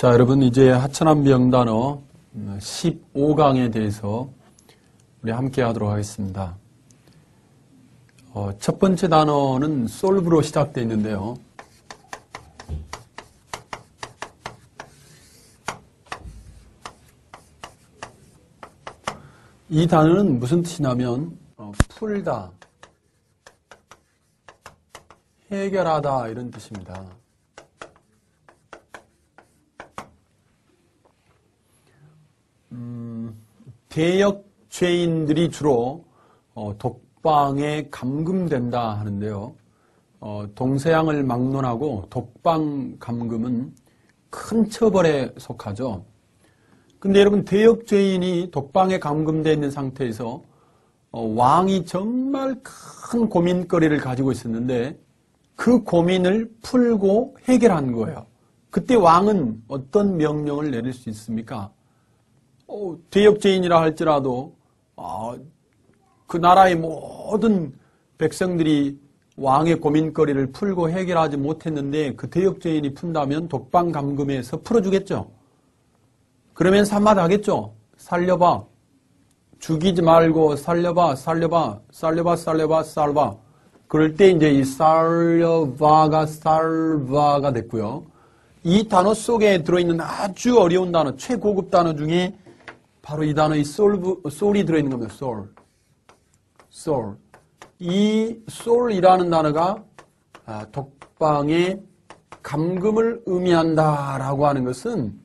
자, 여러분 이제 하천한 명단어 15강에 대해서 우리 함께 하도록 하겠습니다. 첫 번째 단어는 solve로 시작되어 있는데요. 이 단어는 무슨 뜻이냐면 풀다, 해결하다 이런 뜻입니다. 대역 죄인들이 주로 독방에 감금된다 하는데요. 동서양을 막론하고 독방 감금은 큰 처벌에 속하죠. 근데 여러분, 대역 죄인이 독방에 감금되어 있는 상태에서 왕이 정말 큰 고민거리를 가지고 있었는데 그 고민을 풀고 해결한 거예요. 그때 왕은 어떤 명령을 내릴 수 있습니까? 대역죄인이라 할지라도 그 나라의 모든 백성들이 왕의 고민거리를 풀고 해결하지 못했는데 그 대역죄인이 푼다면 독방 감금에서 풀어주겠죠. 그러면서 한마디 하겠죠. 살려봐. 죽이지 말고 살려봐. 살려봐. 살려봐. 살려봐. 살봐. 그럴 때 이제 이 살려봐가 살바가 됐고요. 이 단어 속에 들어있는 아주 어려운 단어, 최고급 단어 중에 바로 이 단어의 soul이 들어있는 겁니다. soul. 이 soul이라는 단어가 독방의 감금을 의미한다라고 하는 것은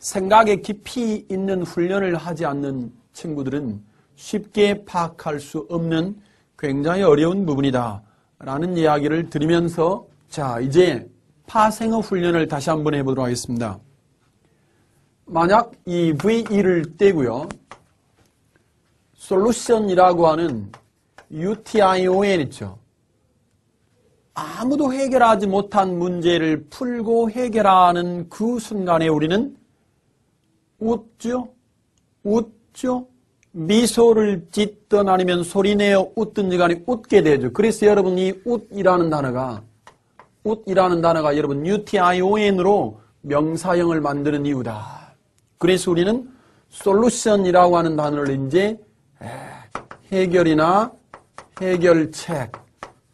생각에 깊이 있는 훈련을 하지 않는 친구들은 쉽게 파악할 수 없는 굉장히 어려운 부분이다 라는 이야기를 드리면서 자, 이제 파생어 훈련을 다시 한번 해보도록 하겠습니다. 만약 이 VE를 떼고요. solution이라고 하는 UTION 있죠. 아무도 해결하지 못한 문제를 풀고 해결하는 그 순간에 우리는 웃죠? 미소를 짓든 아니면 소리내어 웃든지 간에 웃게 되죠. 그래서 여러분 이 웃이라는 단어가 여러분 UTION으로 명사형을 만드는 이유다. 그래서 우리는 솔루션이라고 하는 단어를 이제 해결이나 해결책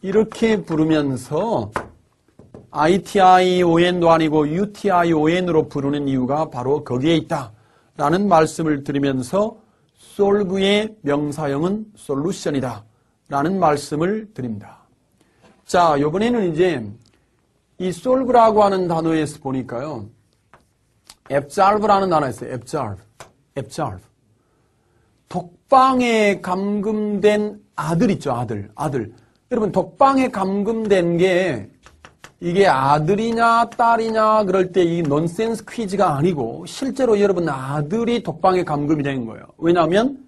이렇게 부르면서 ITION도 아니고 UTION으로 부르는 이유가 바로 거기에 있다라는 말씀을 드리면서 solve의 명사형은 solution이다 라는 말씀을 드립니다. 자, 이번에는 이제 이 solve라고 하는 단어에서 보니까요. absolve라는 단어가 있어요. absolve. 독방에 감금된 아들 있죠. 아들. 여러분, 독방에 감금된 게 이게 아들이냐 딸이냐 그럴 때 이 논센스 퀴즈가 아니고 실제로 여러분 아들이 독방에 감금이 된 거예요. 왜냐하면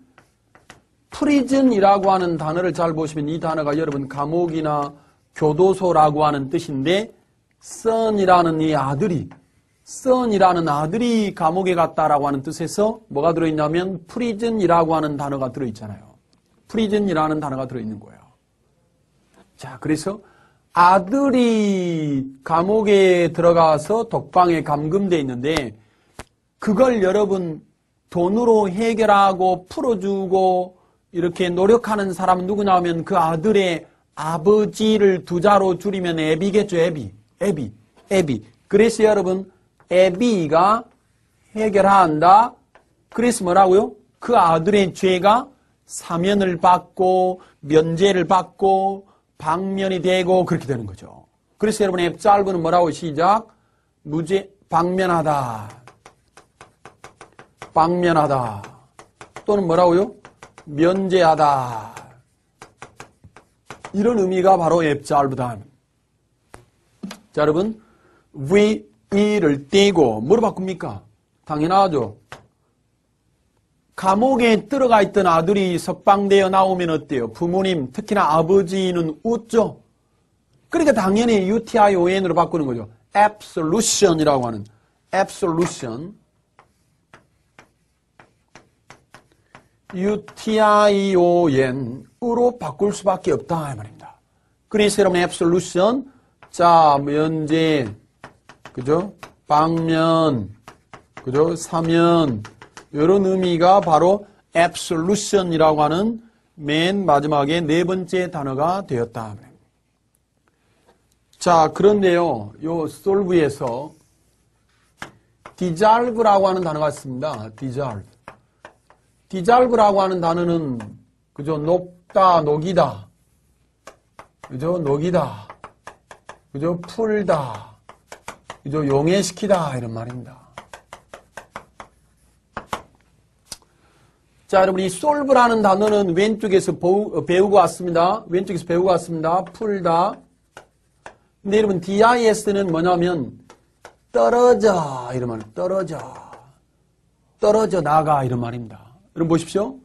prison이라고 하는 단어를 잘 보시면 이 단어가 여러분 감옥이나 교도소라고 하는 뜻인데 son이라는 이 아들이 감옥에 갔다라고 하는 뜻에서 뭐가 들어있냐면 prison이라고 하는 단어가 들어있잖아요. prison이라는 단어가 들어있는 거예요. 자, 그래서 아들이 감옥에 들어가서 독방에 감금되어 있는데 그걸 여러분 돈으로 해결하고 풀어주고 이렇게 노력하는 사람은 누구냐 하면 그 아들의 아버지를 두 자로 줄이면 애비겠죠. 애비. 그래서 여러분 애비가 해결한다. 그래서 뭐라고요? 그 아들의 죄가 사면을 받고 면죄를 받고 방면이 되고 그렇게 되는 거죠. 그래서 여러분 absolve는 뭐라고 시작? 방면하다. 또는 뭐라고요? 면제하다. 이런 의미가 바로 absolve다. 자, 여러분 VE를 떼고 뭐로 바꿉니까? 당연하죠. 감옥에 들어가 있던 아들이 석방되어 나오면 어때요? 부모님, 특히나 아버지는 웃죠? 그러니까 당연히 UTION으로 바꾸는 거죠. absolution이라고 하는 absolution. UTION으로 바꿀 수밖에 없다 이 말입니다. 그래서 여러분 absolution 자, 면제, 그죠? 빵면, 그죠? 사면, 이런 의미가 바로 absolution이라고 하는 맨 마지막에 네 번째 단어가 되었다. 자, 그런데요, 요 solve에서 dissolve라고 하는 단어가 있습니다. dissolve라고 하는 단어는, 그죠? 녹다, 녹이다. 그죠? 녹이다. 그죠? 풀다. 그죠? 용해시키다. 이런 말입니다. 자, 여러분, 이 solve라는 단어는 왼쪽에서 배우고 왔습니다. 왼쪽에서 배우고 왔습니다. 풀다. 근데 여러분, dis는 뭐냐면, 떨어져. 이런 말, 떨어져 나가. 이런 말입니다. 여러분, 보십시오.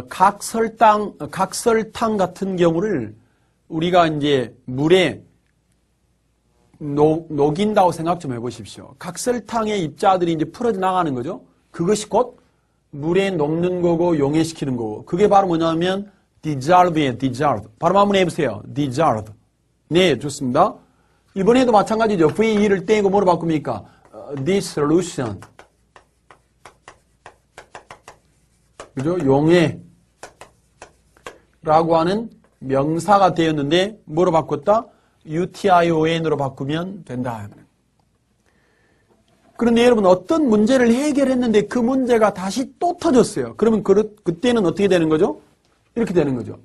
각설탕 같은 경우를 우리가 이제 물에 녹인다고 생각 좀 해보십시오. 각설탕의 입자들이 이제 풀어져 나가는 거죠. 그것이 곧 물에 녹는 거고 용해시키는 거고. 그게 바로 뭐냐면 dissolve예요. dissolve. 바로 한번 해보세요. dissolve. 네, 좋습니다. 이번에도 마찬가지죠. VE를 떼고 뭐로 바꿉니까? dissolution. 그죠? 용해. 라고 하는 명사가 되었는데 뭐로 바꿨다? UTION으로 바꾸면 된다. 그런데 여러분 어떤 문제를 해결했는데 그 문제가 다시 또 터졌어요. 그러면 그때는 어떻게 되는 거죠? 이렇게 되는 거죠.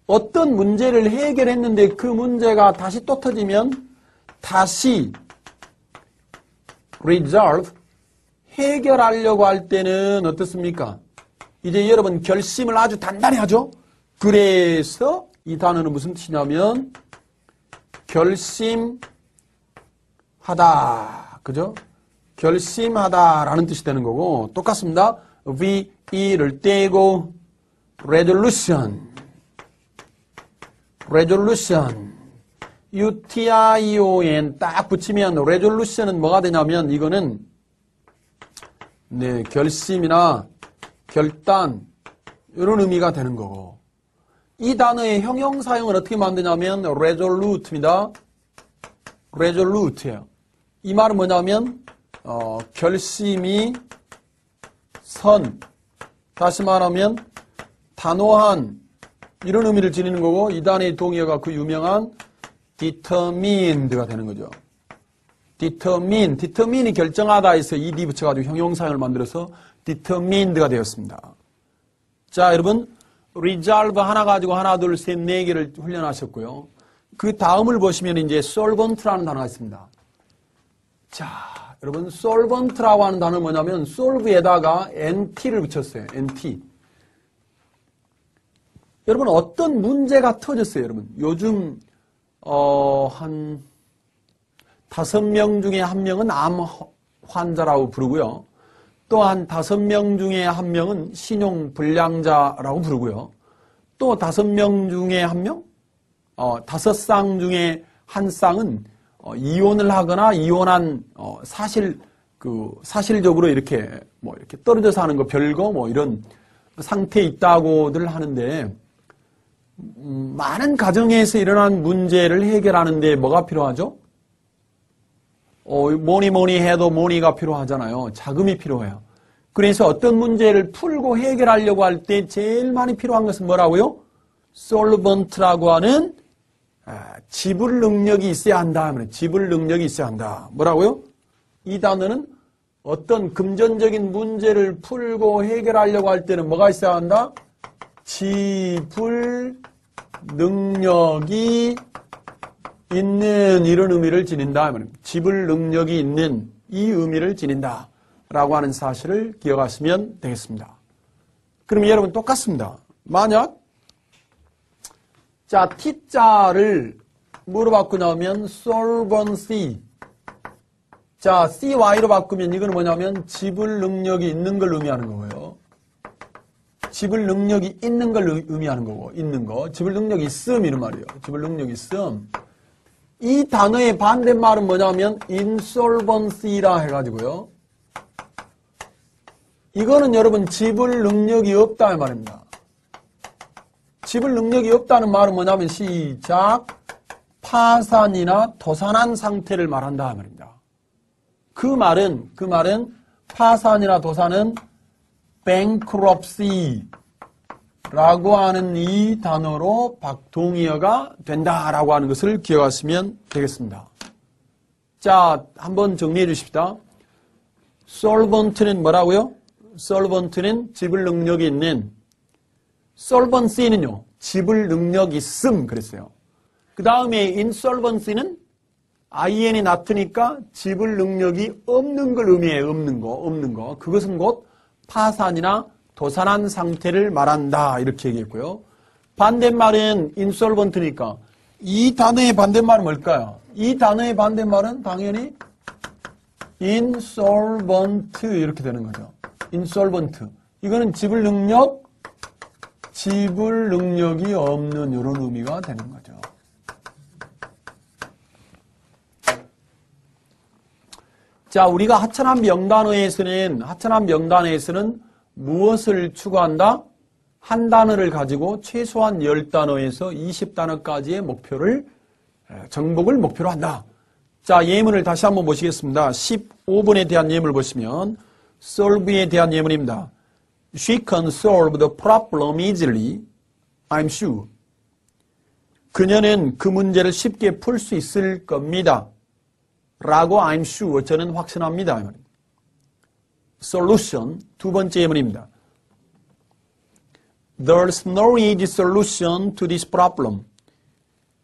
어떤 문제를 해결했는데 그 문제가 다시 또 터지면 다시 resolve, 해결하려고 할 때는 어떻습니까? 이제 여러분 결심을 아주 단단히 하죠. 그래서 이 단어는 무슨 뜻이냐면 결심하다. 그죠? 결심하다라는 뜻이 되는 거고 똑같습니다. VE를 떼고 resolution. UTION 딱 붙이면 resolution은 뭐가 되냐면 이거는 네, 결심이나 결단 이런 의미가 되는 거고 이 단어의 형용사형을 어떻게 만드냐면 resolute입니다. resolute예요. 이 말은 뭐냐면 결심이 선 다시 말하면 단호한 이런 의미를 지니는 거고 이 단어의 동의어가 그 유명한 determined가 되는 거죠. determine이 결정하다 해서 ed 붙여가지고 형용사형을 만들어서 determined가 되었습니다. 자, 여러분 resolve 하나 가지고 하나, 둘, 셋, 네 개를 훈련하셨고요. 그 다음을 보시면 이제 solvent라는 단어가 있습니다. 자, 여러분 solvent라고 하는 단어는 뭐냐면 solve에다가 nt를 붙였어요. nt. 여러분 어떤 문제가 터졌어요, 여러분. 요즘 한 5명 중에 1명은 암 환자라고 부르고요. 또 한 5명 중에 1명은 신용불량자라고 부르고요. 또 5명 중에 1명? 5쌍 중에 1쌍은 이혼을 하거나 이혼한 사실적으로 이렇게 이렇게 떨어져 사는 거 별거 이런 상태에 있다고들 하는데 많은 가정에서 일어난 문제를 해결하는데 뭐가 필요하죠? 뭐니 해도 뭐니가 필요하잖아요. 자금이 필요해요. 그래서 어떤 문제를 풀고 해결하려고 할 때 제일 많이 필요한 것은 뭐라고요? solvent라고 하는 지불 능력이 있어야 한다. 지불 능력이 있어야 한다. 뭐라고요? 이 단어는 어떤 금전적인 문제를 풀고 해결하려고 할 때는 뭐가 있어야 한다? 지불 능력이 있는 이런 의미를 지닌다. 지불 능력이 있는 이 의미를 지닌다. 라고 하는 사실을 기억하시면 되겠습니다. 그럼 여러분 똑같습니다. 만약 자 T자를 뭐로 바꾸냐면 solvency. 자 CY로 바꾸면 이건 뭐냐면 지불 능력이 있는 걸 의미하는 거고요. 지불 능력이 있는 걸 의미하는 거고 있는 거. 지불 능력이 있음 이런 말이에요. 지불 능력이 있음. 이 단어의 반대말은 뭐냐면 insolvency라 해가지고요. 이거는 여러분 지불 능력이 없다 이 말입니다. 지불 능력이 없다는 말은 뭐냐면 시작 파산이나 도산한 상태를 말한다 이 말입니다. 그 말은 파산이나 도산은 bankruptcy 라고 하는 이 단어로 박동의어가 된다라고 하는 것을 기억하시면 되겠습니다. 자, 한번 정리해 주십시다. solvent는 뭐라고요? solvent는 지불 능력이 있는, solvency는요, 지불 능력이 있음 그랬어요. 그 다음에 insolvency는 in이 나트니까 지불 능력이 없는 걸 의미해요. 없는 거. 그것은 곧 파산이나 도산한 상태를 말한다. 이렇게 얘기했고요. 반대말은 insolvent니까 이 단어의 반대말은 뭘까요? 이 단어의 반대말은 당연히 insolvent 이렇게 되는 거죠. insolvent. 이거는 지불 능력이 없는 이런 의미가 되는 거죠. 자, 우리가 하찮은 명단어에서는 무엇을 추구한다? 한 단어를 가지고 최소한 10단어에서 20단어까지의 정복을 목표로 한다. 자, 예문을 다시 한번 보시겠습니다. 15번에 대한 예문을 보시면 solve에 대한 예문입니다. She can solve the problem easily, I'm sure. 그녀는 그 문제를 쉽게 풀 수 있을 겁니다. 라고 I'm sure, 저는 확신합니다. Solution, 두 번째 예문입니다. There's no easy solution to this problem.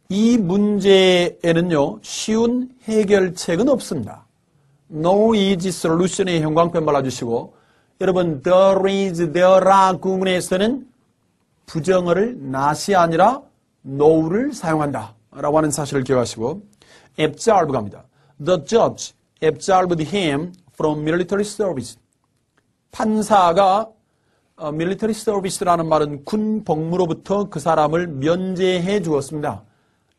이 문제에는요, 쉬운 해결책은 없습니다. No easy solution의 형광펜 발라주시고, 여러분, there is, there are 구문에서는 부정어를 not이 아니라 no를 사용한다. 라고 하는 사실을 기억하시고, absolve 갑니다. The judge absolved him from military service. 판사가 military service라는 말은 군 복무로부터 그 사람을 면제해 주었습니다.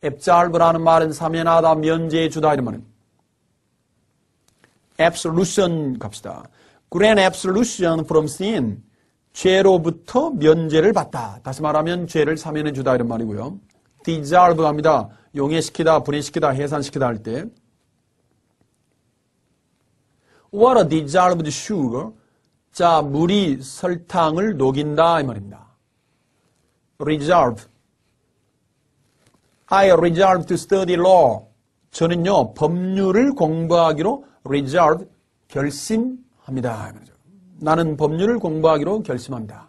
absolve라는 말은 사면하다, 면제해 주다 이런 말입니다. absolution 갑시다. grant absolution from sin. 죄로부터 면제를 받다. 다시 말하면 죄를 사면해 주다 이런 말이고요. dissolve 갑니다. 용해시키다, 분해시키다, 해산시키다 할 때. What a dissolved sugar. 자, 물이 설탕을 녹인다 이 말입니다. Resolve. I resolved to study law. 저는요, 법률을 공부하기로 resolve, 결심합니다. 나는 법률을 공부하기로 결심합니다.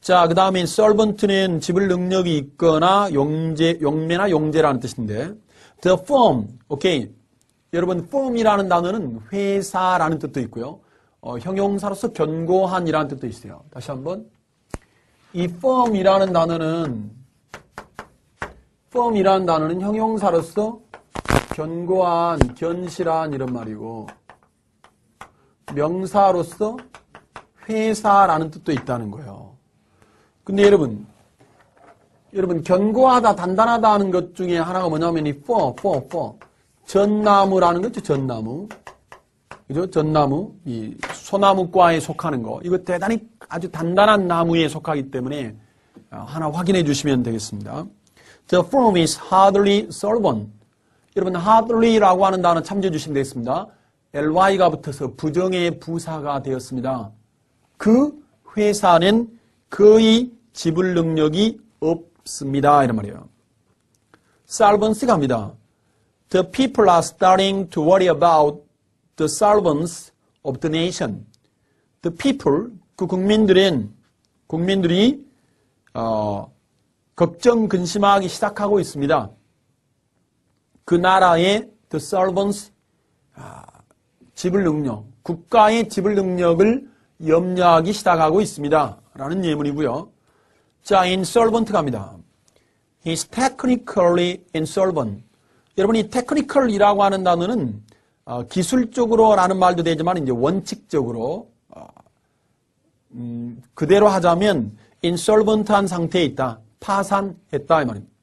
자, 그 다음에 solvent는 지불 능력이 있거나 용매나 용제라는 뜻인데, the firm, 오케이. 여러분, firm이라는 단어는 회사라는 뜻도 있고요. 형용사로서 견고한이라는 뜻도 있어요. 다시 한번. 이 firm이라는 단어는 형용사로서 견고한, 견실한 이런 말이고, 명사로서 회사라는 뜻도 있다는 거예요. 근데 여러분, 견고하다, 단단하다 하는 것 중에 하나가 뭐냐면 이 for. 전나무라는 거죠, 전나무. 그죠? 전나무. 이 소나무과에 속하는 거. 이거 대단히 아주 단단한 나무에 속하기 때문에 하나 확인해 주시면 되겠습니다. The firm is hardly solvent. 여러분, hardly라고 하는 단어 참조해 주시면 되겠습니다. ly가 붙어서 부정의 부사가 되었습니다. 그 회사는 거의 지불 능력이 없습니다. 이런 말이에요. solvency 갑니다. The people are starting to worry about the solvency of the nation. The people, 그 국민들이 걱정, 근심하기 시작하고 있습니다. 그 나라의 the solvency, 지불 능력, 국가의 지불 능력을 염려하기 시작하고 있습니다. 라는 예문이고요. 자, insolvent 갑니다. He's technically insolvent. 여러분, 이 technical이라고 하는 단어는 기술적으로 라는 말도 되지만 이제 원칙적으로 그대로 하자면 insolvent한 상태에 있다. 파산했다 이 말입니다.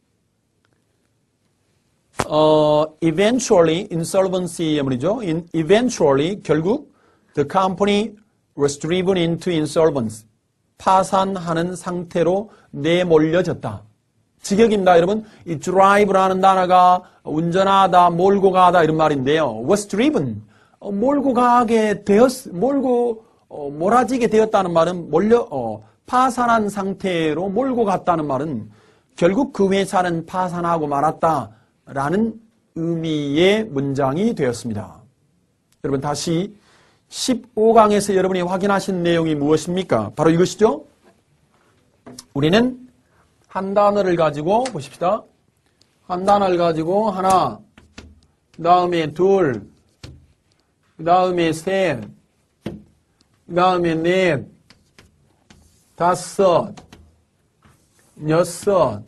Eventually insolvency의 말이죠. Eventually 결국 the company was driven into insolvency. 파산하는 상태로 내몰려졌다. 직역입니다. 여러분, 이 drive라는 단어가 운전하다, 몰고 가다 이런 말인데요. was driven, 몰고 가게 몰아지게 되었다는 말은 파산한 상태로 몰고 갔다는 말은 결국 그 회사는 파산하고 말았다라는 의미의 문장이 되었습니다. 여러분 다시 15강에서 여러분이 확인하신 내용이 무엇입니까? 바로 이것이죠. 우리는 한 단어를 가지고 보십시다. 한 단어를 가지고 하나, 그 다음에 둘, 그 다음에 셋, 그 다음에 넷, 다섯, 여섯,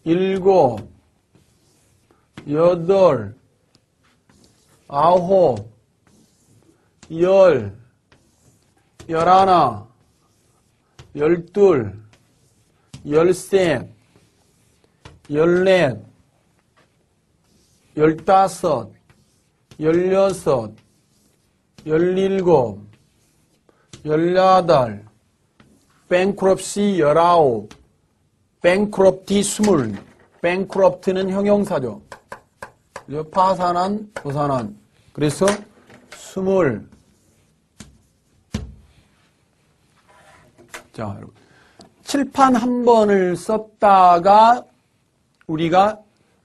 일곱, 여덟, 아홉, 열, 열하나, 열둘, 열셋, 열넷, 열다섯, 열여섯, 열일곱, 열여덟, bankruptcy 19, bankruptcy 20, bankrupt는 형용사죠. 파산한, 도산한. 그래서 20. 자, 여러분. 칠판 한 번을 썼다가 우리가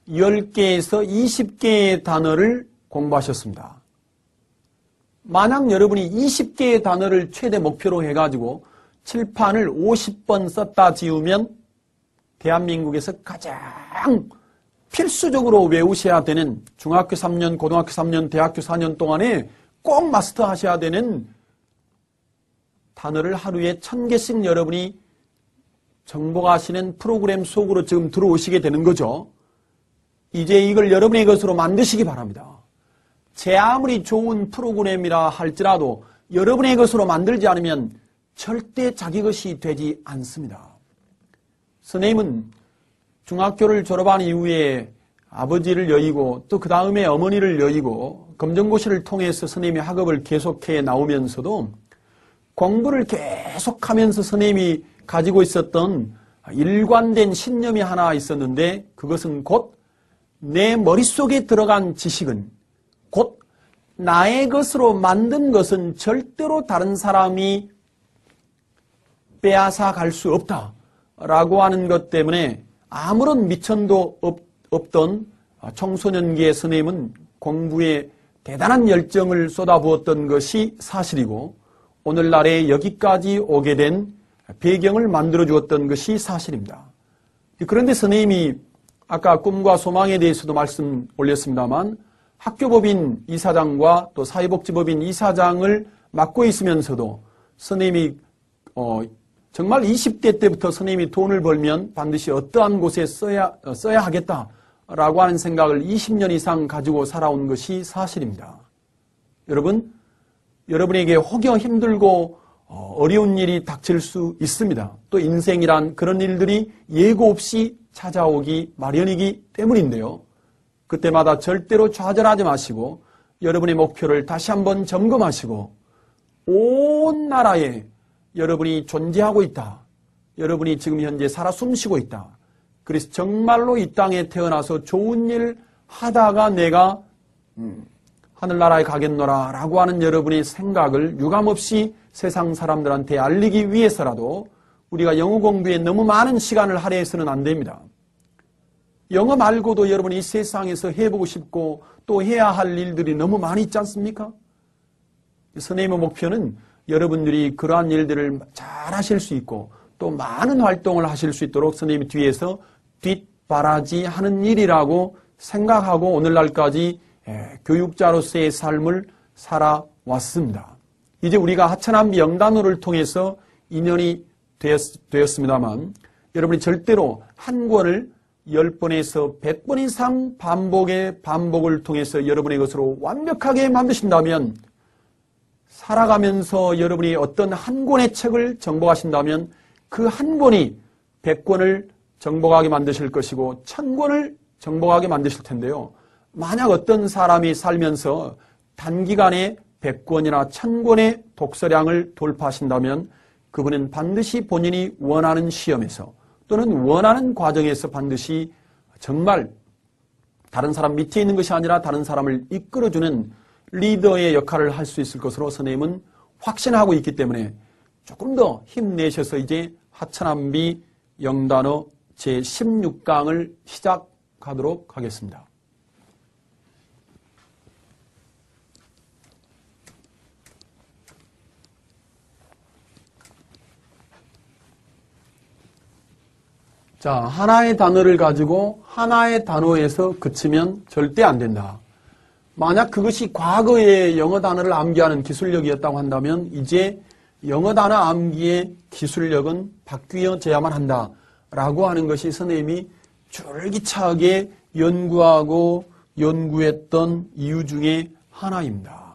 10개에서 20개의 단어를 공부하셨습니다. 만약 여러분이 20개의 단어를 최대 목표로 해가지고 칠판을 50번 썼다 지우면 대한민국에서 가장 필수적으로 외우셔야 되는 중학교 3년, 고등학교 3년, 대학교 4년 동안에 꼭 마스터하셔야 되는 단어를 하루에 1000개씩 여러분이 정복하시는 프로그램 속으로 지금 들어오시게 되는 거죠. 이제 이걸 여러분의 것으로 만드시기 바랍니다. 제 아무리 좋은 프로그램이라 할지라도 여러분의 것으로 만들지 않으면 절대 자기 것이 되지 않습니다. 선생님은 중학교를 졸업한 이후에 아버지를 여의고 또 그 다음에 어머니를 여의고 검정고시를 통해서 선생님이 학업을 계속해 나오면서도 공부를 계속하면서 선생님이 가지고 있었던 일관된 신념이 하나 있었는데 그것은 곧 내 머릿속에 들어간 지식은 곧 나의 것으로 만든 것은 절대로 다른 사람이 빼앗아 갈 수 없다라고 하는 것 때문에 아무런 미천도 없던 청소년기의 선생님은 공부에 대단한 열정을 쏟아부었던 것이 사실이고 오늘날에 여기까지 오게 된 배경을 만들어 주었던 것이 사실입니다. 그런데 선생님이 아까 꿈과 소망에 대해서도 말씀 올렸습니다만 학교법인 이사장과 또 사회복지법인 이사장을 맡고 있으면서도 선생님이 정말 20대 때부터 선생님이 돈을 벌면 반드시 어떠한 곳에 써야 하겠다라고 하는 생각을 20년 이상 가지고 살아온 것이 사실입니다. 여러분, 여러분에게 혹여 힘들고 어려운 일이 닥칠 수 있습니다. 또 인생이란 그런 일들이 예고 없이 찾아오기 마련이기 때문인데요. 그때마다 절대로 좌절하지 마시고 여러분의 목표를 다시 한번 점검하시고 온 나라에 여러분이 존재하고 있다. 여러분이 지금 현재 살아 숨쉬고 있다. 그래서 정말로 이 땅에 태어나서 좋은 일 하다가 내가 하늘나라에 가겠노라 라고 하는 여러분의 생각을 유감없이 세상 사람들한테 알리기 위해서라도 우리가 영어 공부에 너무 많은 시간을 할애해서는 안 됩니다. 영어 말고도 여러분이 이 세상에서 해보고 싶고 또 해야 할 일들이 너무 많이 있지 않습니까? 선생님의 목표는 여러분들이 그러한 일들을 잘 하실 수 있고 또 많은 활동을 하실 수 있도록 선생님이 뒤에서 뒷바라지 하는 일이라고 생각하고 오늘날까지 교육자로서의 삶을 살아왔습니다. 이제 우리가 하천한 명단어를 통해서 인연이 되었습니다만 여러분이 절대로 한 권을 10번에서 100번 이상 반복을 통해서 여러분의 것으로 완벽하게 만드신다면 살아가면서 여러분이 어떤 한 권의 책을 정복하신다면 그 한 권이 100권을 정복하게 만드실 것이고 1000권을 정복하게 만드실 텐데요. 만약 어떤 사람이 살면서 단기간에 100권이나 1000권의 독서량을 돌파하신다면 그분은 반드시 본인이 원하는 시험에서 또는 원하는 과정에서 반드시 정말 다른 사람 밑에 있는 것이 아니라 다른 사람을 이끌어주는 리더의 역할을 할 수 있을 것으로 선생님은 확신하고 있기 때문에 조금 더 힘내셔서 이제 하천암비 영단어 제16강을 시작하도록 하겠습니다. 자, 하나의 단어를 가지고 하나의 단어에서 그치면 절대 안 된다. 만약 그것이 과거의 영어 단어를 암기하는 기술력이었다고 한다면 이제 영어 단어 암기의 기술력은 바뀌어져야만 한다라고 하는 것이 선생님이 줄기차게 연구하고 연구했던 이유 중에 하나입니다.